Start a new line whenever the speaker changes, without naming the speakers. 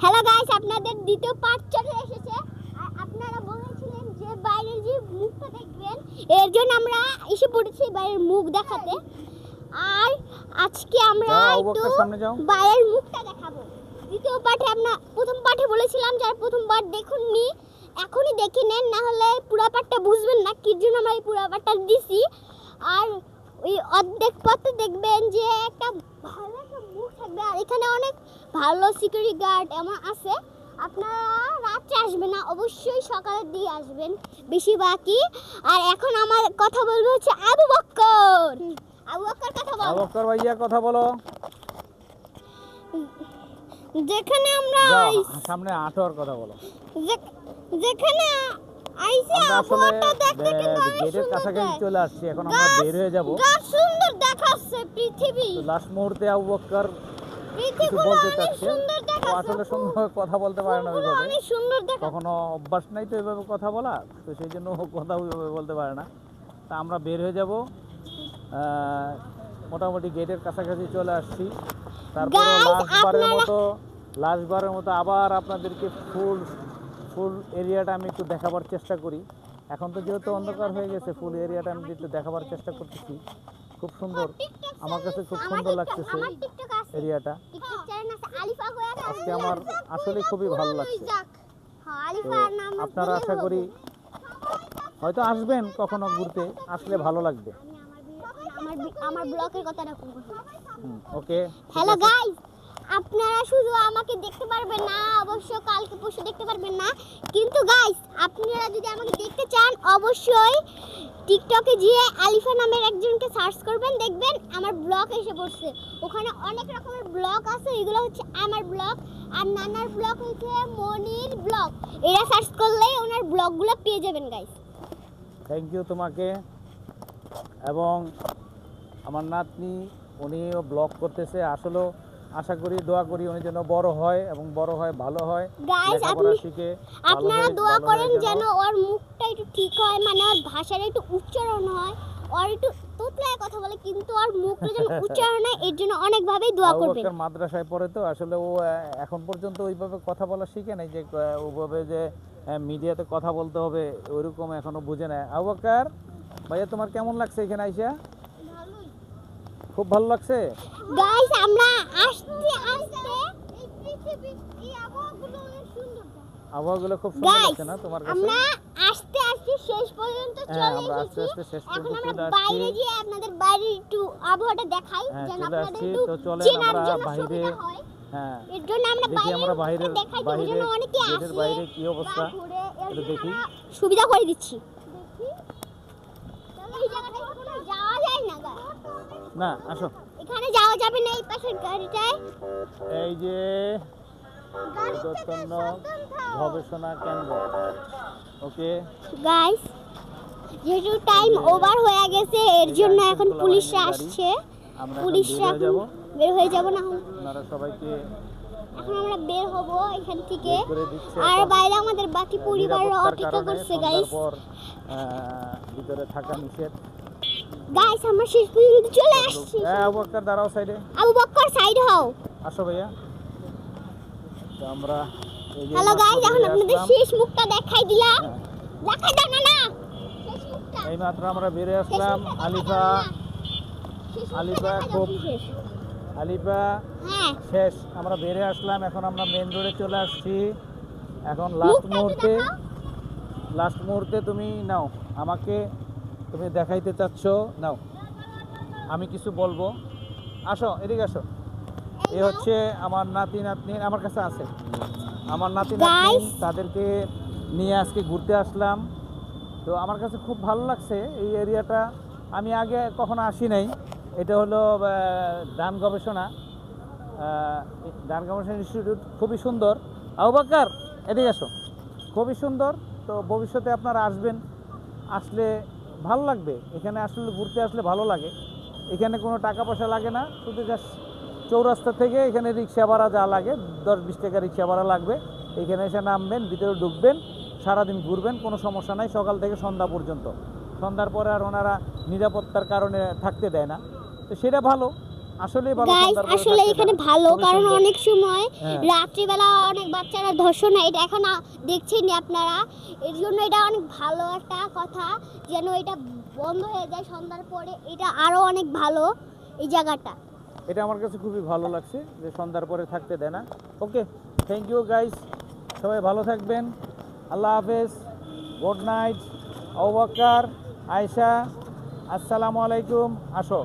Hello guys, আপনাদের দ্বিতীয় part চলে এসেছে। আর আপনারা বলেছিলেন যে বাইরের যে মুখটা দেখবেন, এর জন্য আমরা এসে পড়েছি বাইরের মুখ দেখাতে। আর আজকে আমরা একটু বাইরের মুখটা দেখাবো। দ্বিতীয় পার্টে প্রথম পার্টে বলেছিলাম যারা প্রথম পার্ট দেখুননি এখনই দেখে নেন, না হলে পুরো পার্টটা বুঝবেন না কি জন্য আমরা এই পুরো পার্টটা দিছি। আর ওই অর্ধেক পথে দেখবেন যে একটা ভালো একটা মুখ থাকবে, আর এখানে অনেক ভালো সিকিউরিটি গার্ড এমন আছে। আপনারা রাত্রে আসবেন না, অবশ্যই সকালের দিকে আসবেন বেশিরভাগই। আর এখন আমার কথা বলবো হচ্ছে আবু বকর। আবু বকর কথা বলো।
আবু বকর ভাইয়া কথা বলো।
যেখানে আমরা
সামনে আটোর কথা বলো।
যেখানে আইসা আবহাওয়াটা দেখতে কিন্তু
গেটের কাছাকাছি চলে আসছি, এখন আমরা বের হয়ে যাব।
গাছ সুন্দর দেখাচ্ছে পৃথিবী।
তো লাস্ট মুহূর্তে আবু বকর কিছু
পৃথিবী
বলতে
অনেক
চাচ্ছে,
সুন্দর
তো
দেখাচ্ছে।
আসলে সুন্দর কথা বলতে পারে না ওইভাবে,
অনেক সুন্দর দেখাচ্ছে।
কখনো অভ্যাস নাই তো এইভাবে কথা বলা, তো সেই জন্য ও কথা ওইভাবে বলতে পারে না। তা আমরা বের হয়ে যাব, মোটামুটি গেটের কাছাকাছি চলে আসছি। তারপরে লাস্টবারের মতো আবার আপনাদেরকে ফুল এরিয়াটা আমি একটু দেখাবার চেষ্টা করি। এখন তো যেহেতু অন্ধকার হয়ে গেছে, ফুল এরিয়াটা আমি একটু দেখাবার চেষ্টা করতেছি। খুব সুন্দর, আমার কাছে খুব সুন্দর লাগতেছে এরিয়াটা। আজকে আমার আসলে খুবই ভালো লাগছে। তো আপনারা আশা করি হয়তো আসবেন কখনো ঘুরতে, আসলে ভালো লাগবে।
আমার ব্লকের কথাটা
ওকে।
হ্যালো গাইস, আপনারা শুধু আমাকে দেখতে পারবেন না, অবশ্য কালকে পরশু দেখতে পারবেন না, কিন্তু গাইস আপনারা যদি আমাকে দেখতে চান অবশ্যই টিকটকে গিয়ে আলিফা নামের একজনকে সার্চ করবেন, দেখবেন আমার ব্লগ এসে পড়ছে। ওখানে অনেক রকমের ব্লগ আছে, এগুলো হচ্ছে আমার ব্লগ, আর নানার ব্লগ হচ্ছে মনির ব্লগ। এরা সার্চ করলেই ওনার ব্লগগুলো পেয়ে যাবেন গাইস।
থ্যাংক ইউ তোমাকে। এবং আমার নাতনি উনিও ব্লগ করতেছে, আসলে আশা করি দোয়া করি উনি যেন বড় হয় এবং বড় হয় ভালো হয়,
গাইস আপনারা দোয়া করেন যেন ওর মুখটা একটু ঠিক হয়, মানে ওর ভাষাটা একটু উচ্চারণ হয়, ওর একটু তোতলায় কথা বলে কিন্তু ওর মুখটা যেন উচ্চারণ হয়, এর জন্য অনেকভাবেই দোয়া করবেন।
আবু বকর মাদ্রাসায় পড়ে, তো আসলে ও এখন পর্যন্ত ওইভাবে কথা বলা শিখে নাই, যে ওইভাবে যে মিডিয়াতে কথা বলতে হবে ওইরকম এখনো বুঝে না। আবু বকর ভাইয়া তোমার কেমন লাগছে এখানে আইসা? খুব ভালো লাগছে
গাইস। আমরা আসতে আসতে এই পৃথিবীর এই আবহাওয়াগুলো অনেক সুন্দর,
আবহাওয়াগুলো খুব সুন্দর লাগছে না তোমার কাছে?
আমরা আসতে আসতে শেষ পর্যন্ত চলে এসেছি। এখন আমরা বাইরে গিয়ে আপনাদের বাইরে একটু আবহাওয়াটা দেখাই, যেন আপনাদের একটু চেনার জন্য সুবিধা হয়।
হ্যাঁ,
এর জন্য আমরা
বাইরে
দেখাই, এর জন্য অনেকে আসে।
বাইরে কি অবস্থা একটু দেখি,
সুবিধা করে দিচ্ছি। এই জায়গাটায় কোনো যাওয়া যায় না
না, আসো
এখানে যাওয়া যাবে না এই পাশের গাড়িটায়।
এই যে দত্তন্য গবেষণা কেন্দ্র। ওকে
গাইস, যেহেতু টাইম ওভার হয়ে গেছে এর জন্য এখন পুলিশরা আসছে। পুলিশরা বের হয়ে যাব না,
আপনারা সবাইকে
এখন আমরা বের হব এখান থেকে। আর বাইরে আমাদের বাকি পরিবাররা অপেক্ষা করছে গাইস।
ভিতরে থাকা নিষেধ।
গাইস আমরা শেষ পর্যন্ত চলে আসছি।
আবু বকর দাঁড়াও সাইডে।
আবু বকর সাইড হও।
আসো ভাইয়া। তো আমরা
হ্যালো গাইস, এখন আপনাদের শেষ মুখটা দেখাই দিলাম। দেখাই দাও না না শেষ মুখটা।
এই মাত্র আমরা বেরে আসলাম। আলিফা হ্যাঁ শেষ, আমরা বেরে আসলাম। এখন আমরা মেইন রোডে চলে আসছি। এখন লাস্ট মুহূর্তে তুমি নাও, আমাকে তুমি দেখাইতে চাচ্ছ, নাও আমি কিছু বলবো। আসো এদিকে আসো। এ হচ্ছে আমার নাতি নাতনি, আমার কাছে আছে আমার নাতি নাতনি, তাদেরকে নিয়ে আজকে ঘুরতে আসলাম। তো আমার কাছে খুব ভালো লাগছে এই এরিয়াটা, আমি আগে কখনো আসি নাই। এটা হলো ধান গবেষণা ইনস্টিটিউট, খুবই সুন্দর। আবু বকর এদিকে আসো, খুবই সুন্দর। তো ভবিষ্যতে আপনারা আসবেন, আসলে ভালো লাগবে। এখানে আসলে ঘুরতে আসলে ভালো লাগে। এখানে কোনো টাকা পয়সা লাগে না, শুধু জাস্ট চৌরাস্তা থেকে এখানে রিক্সা ভাড়া যা লাগে 10-20 টাকা রিক্সা ভাড়া লাগবে। এখানে এসে নামবেন, ভিতরে ঢুকবেন, সারাদিন ঘুরবেন, কোনো সমস্যা নাই। সকাল থেকে সন্ধ্যা পর্যন্ত, সন্ধ্যার পরে আর ওনারা নিরাপত্তার কারণে থাকতে দেয় না, তো সেটা ভালো। আসলেই ভালো
গাইস
সন্ধ্যার পরে
আসলে
থাকতে
এখানে
দেন।
ভালো,
খুবই
কারণ
সুন্দর।
অনেক সময়
হ্যাঁ।
রাত্রিবেলা অনেক বাচ্চারা ধর্ষণ হয়, এটা এখন দেখছেনই আপনারা। এর জন্য এটা অনেক ভালো একটা কথা, যেন এটা বন্ধ হয়ে যায় সন্ধ্যার পরে, এটা আরো অনেক ভালো এই জায়গাটা।
এটা আমার কাছে খুবই ভালো লাগছে যে সন্ধ্যার পরে থাকতে দেয় না। ওকে, থ্যাংক ইউ গাইস, সবাই ভালো থাকবেন। আল্লাহ হাফেজ, গুড নাইট। আবু বকর, আয়েশা, আসসালামু আলাইকুম। আসো।